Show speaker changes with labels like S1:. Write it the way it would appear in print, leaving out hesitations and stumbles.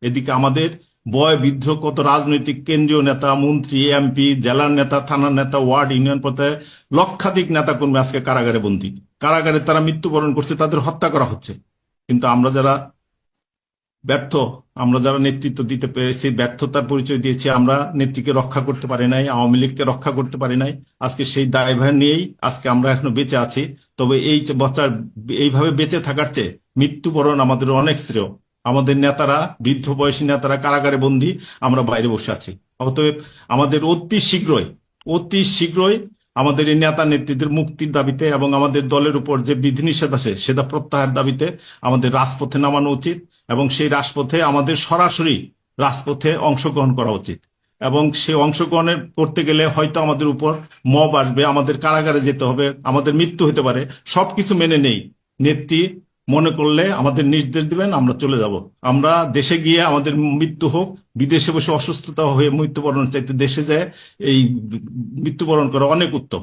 S1: এদিকে আমাদের বয় বৃদ্ধ কত রাজনৈতিক কেন্দ্রীয় নেতা, মন্ত্রী, এমপি, জেলার নেতা, থানার নেতা, ওয়ার্ড ইউনিয়ন পর্যায়ে লক্ষাধিক নেতা কর্মী আজকে কারাগারে বন্দী। কারাগারে তারা মৃত্যুবরণ করছে, তাদের হত্যা করা হচ্ছে। কিন্তু আমরা যারা ব্যর্থ, আমরা যারা নেতৃত্ব দিতে পেরেছি, ব্যর্থতার পরিচয় দিয়েছি, আমরা নেত্রীকে রক্ষা করতে পারি নাই, আওয়ামী লীগকে রক্ষা করতে পারি নাই। আজকে সেই দায়ভার নিয়েই আজকে আমরা এখনো বেঁচে আছি। তবে এই বছর এইভাবে বেঁচে থাকার চেয়ে মৃত্যুবরণ আমাদের অনেক শ্রেয়। আমাদের নেতারা, বৃদ্ধ বয়সী নেতারা কারাগারে বন্দী, আমরা বাইরে বসে আছি। অতএব আমাদের অতি শীঘ্রই আমাদের এই নেতা নেত্রীদের মুক্তির দাবিতে এবং আমাদের দলের উপর যে বিধিনিষেধ আছে সেটা প্রত্যাহার দাবিতে আমাদের রাজপথে নামানো উচিত, এবং সেই রাজপথে আমাদের সরাসরি রাজপথে অংশগ্রহণ করা উচিত। এবং সেই অংশগ্রহণের করতে গেলে হয়তো আমাদের উপর মব আসবে, আমাদের কারাগারে যেতে হবে, আমাদের মৃত্যু হতে পারে। সবকিছু মেনে নেই, নেত্রী মনে করলে আমাদের নির্দেশ দিবেন, আমরা চলে যাব। আমরা দেশে গিয়ে আমাদের মৃত্যু হোক, বিদেশে বসে অসুস্থতা হয়ে মৃত্যুবরণ চাইতে দেশে যায় এই মৃত্যুবরণ করা অনেক উত্তম।